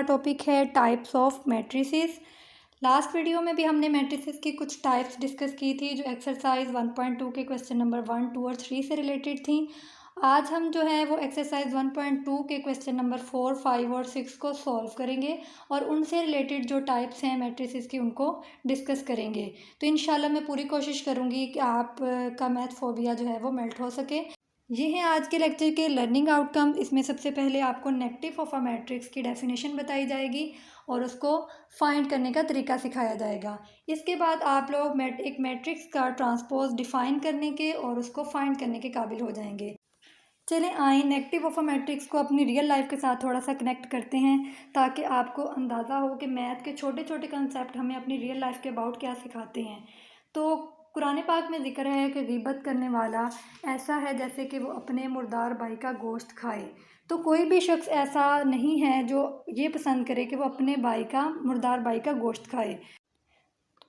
Topic है types of matrices. Last video में भी हमने मैट्रिसेस की कुछ टाइप्स डिस्कस की थी जो एक्सरसाइज 1.2 के क्वेश्चन नंबर 1, 2 और 3 से रिलेटेड थी। आज हम जो है वो एक्सरसाइज 1.2 के क्वेश्चन नंबर 4, 5 और 6 को सॉल्व करेंगे और उनसे रिलेटेड जो टाइप्स हैं मैट्रिसेस की उनको डिस्कस करेंगे। तो इंशाल्लाह मैं पूरी कोशिश करूँगी कि आप का मैथ फोबिया जो है वो मेल्ट हो सके। ये हैं आज के लेक्चर के लर्निंग आउटकम। इसमें सबसे पहले आपको नेगेटिव ऑफ अ मैट्रिक्स की डेफिनेशन बताई जाएगी और उसको फाइंड करने का तरीका सिखाया जाएगा। इसके बाद आप लोग एक मैट्रिक्स का ट्रांसपोज डिफाइन करने के और उसको फाइंड करने के काबिल हो जाएंगे। चलें आए नेगेटिव ऑफ अ मैट्रिक्स को अपनी रियल लाइफ के साथ थोड़ा सा कनेक्ट करते हैं ताकि आपको अंदाज़ा हो कि मैथ के छोटे छोटे कंसेप्ट हमें अपनी रियल लाइफ के अबाउट क्या सिखाते हैं। तो कुरान पाक में जिक्र है कि गिबत करने वाला ऐसा है जैसे कि वो अपने मुर्दार भाई का गोश्त खाए। तो कोई भी शख्स ऐसा नहीं है जो ये पसंद करे कि वो अपने भाई का मुर्दार भाई का गोश्त खाए।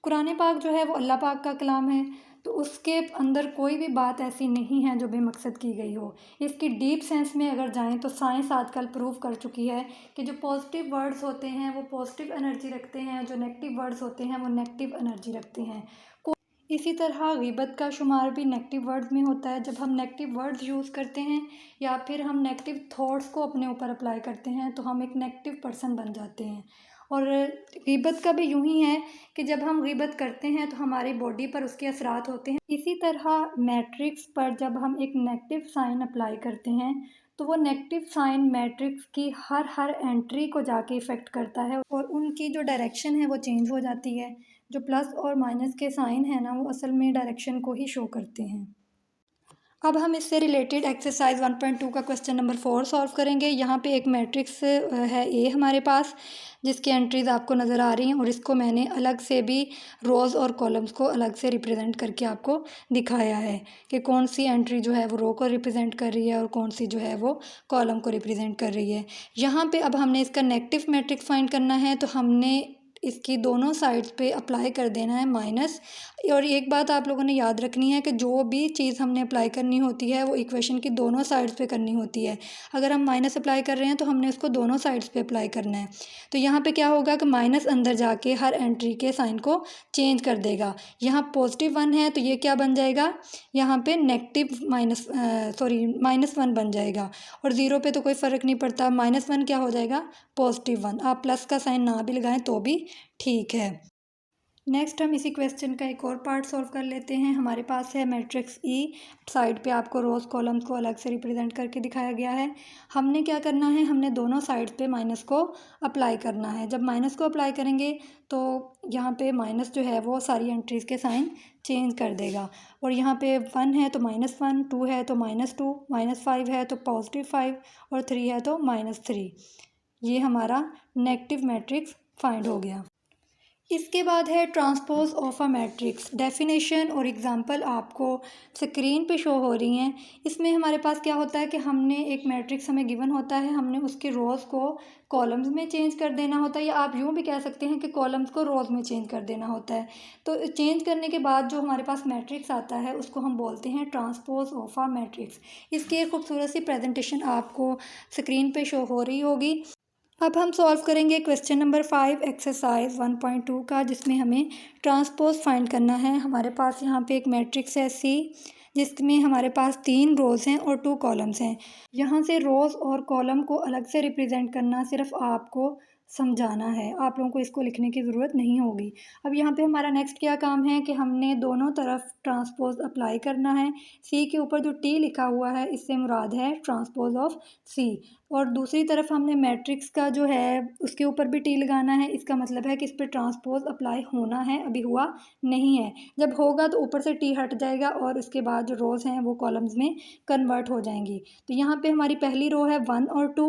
कुरान पाक जो है वो अल्लाह पाक का कलाम है, तो उसके अंदर कोई भी बात ऐसी नहीं है जो बेमकसद की गई हो। इसकी डीप सेंस में अगर जाएं तो साइंस आजकल प्रूव कर चुकी है कि जो पॉजिटिव वर्ड्स होते हैं वो पॉजिटिव एनर्जी रखते हैं, जो नेगेटिव वर्ड्स होते हैं वो नेगेटिव एनर्जी रखते हैं। इसी तरह गिबत का शुमार भी नेगेटिव वर्ड्स में होता है। जब हम नेगेटिव वर्ड्स यूज़ करते हैं या फिर हम नेगेटिव थॉट्स को अपने ऊपर अप्लाई करते हैं तो हम एक नेगेटिव पर्सन बन जाते हैं। और गिबत का भी यूं ही है कि जब हम गिबत करते हैं तो हमारी बॉडी पर उसके असरात होते हैं। इसी तरह मैट्रिक्स पर जब हम एक नेगेटिव साइन अप्लाई करते हैं तो वो नेगेटिव साइन मैट्रिक्स की हर एंट्री को जाके इफ़ेक्ट करता है और उनकी जो डायरेक्शन है वो चेंज हो जाती है। जो प्लस और माइनस के साइन है ना वो असल में डायरेक्शन को ही शो करते हैं। अब हम इससे रिलेटेड एक्सरसाइज 1.2 का क्वेश्चन नंबर 4 सॉल्व करेंगे। यहाँ पे एक मैट्रिक्स है ए हमारे पास जिसकी एंट्रीज आपको नज़र आ रही हैं और इसको मैंने अलग से भी रोज़ और कॉलम्स को अलग से रिप्रेजेंट करके आपको दिखाया है कि कौन सी एंट्री जो है वो रो को रिप्रेजेंट कर रही है और कौन सी जो है वो कॉलम को रिप्रेजेंट कर रही है। यहाँ पे अब हमने इसका नेगेटिव मैट्रिक्स फाइंड करना है तो हमने इसकी दोनों साइड्स पे अप्लाई कर देना है माइनस। और एक बात आप लोगों ने याद रखनी है कि जो भी चीज़ हमने अप्लाई करनी होती है वो इक्वेशन की दोनों साइड्स पे करनी होती है। अगर हम माइनस अप्लाई कर रहे हैं तो हमने उसको दोनों साइड्स पे अप्लाई करना है। तो यहाँ पे क्या होगा कि माइनस अंदर जाके हर एंट्री के साइन को चेंज कर देगा। यहाँ +1 है तो ये क्या बन जाएगा, यहाँ पे नेगेटिव -1 बन जाएगा। और ज़ीरो पे तो कोई फ़र्क नहीं पड़ता, -1 क्या हो जाएगा +1। आप प्लस का साइन ना भी लगाएं तो भी ठीक है। नेक्स्ट हम इसी क्वेश्चन का एक और पार्ट सॉल्व कर लेते हैं। हमारे पास है मैट्रिक्स ई, साइड पे आपको रोज़ कॉलम्स को अलग से रिप्रेजेंट करके दिखाया गया है। हमने क्या करना है, हमने दोनों साइड पे माइनस को अप्लाई करना है। जब माइनस को अप्लाई करेंगे तो यहाँ पे माइनस जो है वो सारी एंट्रीज़ के साइन चेंज कर देगा। और यहाँ पे 1 है तो -1, 2 है तो -2, -5 है तो +5 और 3 है तो -3। ये हमारा नेगेटिव मैट्रिक्स फाइंड हो गया। इसके बाद है transpose of a matrix. Definition और एग्जांपल आपको स्क्रीन पे शो हो रही हैं। इसमें हमारे पास क्या होता है कि हमने एक मैट्रिक्स हमें गिवन होता है, हमने उसके रोज़ को कॉलम्स में चेंज कर देना होता है या आप यूँ भी कह सकते हैं कि कॉलम्स को रोज़ में चेंज कर देना होता है। तो चेंज करने के बाद जो हमारे पास मैट्रिक्स आता है उसको हम बोलते हैं ट्रांसपोज ऑफ अ मैट्रिक्स। इसकी एक खूबसूरत सी प्रेजेंटेशन आपको स्क्रीन पे शो हो रही होगी। अब हम सॉल्व करेंगे क्वेश्चन नंबर 5 एक्सरसाइज 1.2 का, जिसमें हमें ट्रांसपोज फाइंड करना है। हमारे पास यहाँ पे एक मैट्रिक्स है सी जिसमें हमारे पास 3 रोज़ हैं और 2 कॉलम्स हैं। यहाँ से रोज़ और कॉलम को अलग से रिप्रेजेंट करना सिर्फ आपको समझाना है, आप लोगों को इसको लिखने की ज़रूरत नहीं होगी। अब यहाँ पे हमारा नेक्स्ट क्या काम है कि हमने दोनों तरफ ट्रांसपोज अप्लाई करना है। सी के ऊपर जो टी लिखा हुआ है इससे मुराद है ट्रांसपोज ऑफ सी। और दूसरी तरफ हमने मैट्रिक्स का जो है उसके ऊपर भी टी लगाना है। इसका मतलब है कि इस पर ट्रांसपोज अप्लाई होना है, अभी हुआ नहीं है। जब होगा तो ऊपर से टी हट जाएगा और उसके बाद जो रोज़ हैं वो कॉलम्स में कन्वर्ट हो जाएंगी। तो यहाँ पे हमारी पहली रो है 1 और 2,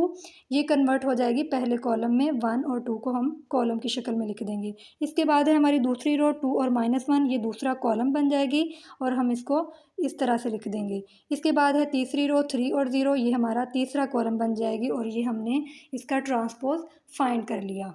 ये कन्वर्ट हो जाएगी पहले कॉलम में। 1 और 2 को हम कॉलम की शक्ल में लिख देंगे। इसके बाद है हमारी दूसरी रो 2 और -1, ये दूसरा कॉलम बन जाएगी और हम इसको इस तरह से लिख देंगे। इसके बाद है तीसरी रो 3 और 0, ये हमारा तीसरा कॉलम बन जाएगी और ये हमने इसका ट्रांसपोज फाइंड कर लिया।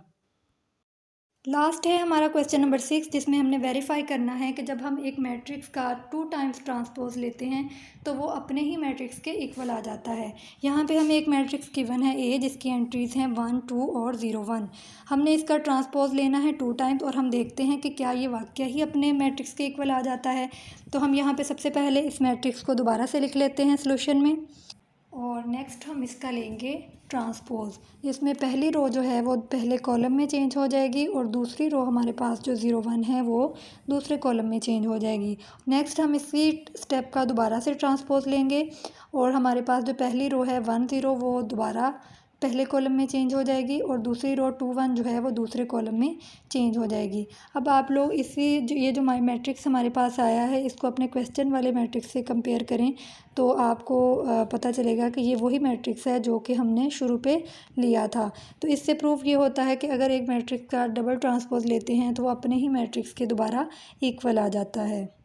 लास्ट है हमारा क्वेश्चन नंबर 6, जिसमें हमने वेरीफाई करना है कि जब हम एक मैट्रिक्स का 2 टाइम्स ट्रांसपोज लेते हैं तो वो अपने ही मैट्रिक्स के इक्वल आ जाता है। यहाँ पे हमें एक मैट्रिक्स गिवन है ए, जिसकी एंट्रीज़ हैं 1, 2 और 0, 1। हमने इसका ट्रांसपोज लेना है 2 टाइम्स और हम देखते हैं कि क्या ये वाकई ही अपने मैट्रिक्स के इक्वल आ जाता है। तो हम यहाँ पर सबसे पहले इस मैट्रिक्स को दोबारा से लिख लेते हैं सोल्यूशन में, और नेक्स्ट हम इसका लेंगे ट्रांसपोज। इसमें पहली रो जो है वो पहले कॉलम में चेंज हो जाएगी और दूसरी रो हमारे पास जो 0, 1 है वो दूसरे कॉलम में चेंज हो जाएगी। नेक्स्ट हम इसी स्टेप का दोबारा से ट्रांसपोज लेंगे और हमारे पास जो पहली रो है 1, 0 वो दोबारा पहले कॉलम में चेंज हो जाएगी और दूसरी रो 2, 1 जो है वो दूसरे कॉलम में चेंज हो जाएगी। अब आप लोग ये जो मैट्रिक्स हमारे पास आया है इसको अपने क्वेश्चन वाले मैट्रिक्स से कंपेयर करें तो आपको पता चलेगा कि ये वही मैट्रिक्स है जो कि हमने शुरू पे लिया था। तो इससे प्रूफ ये होता है कि अगर एक मैट्रिक्स का डबल ट्रांसपोज लेते हैं तो वो अपने ही मैट्रिक्स के दोबारा इक्वल आ जाता है।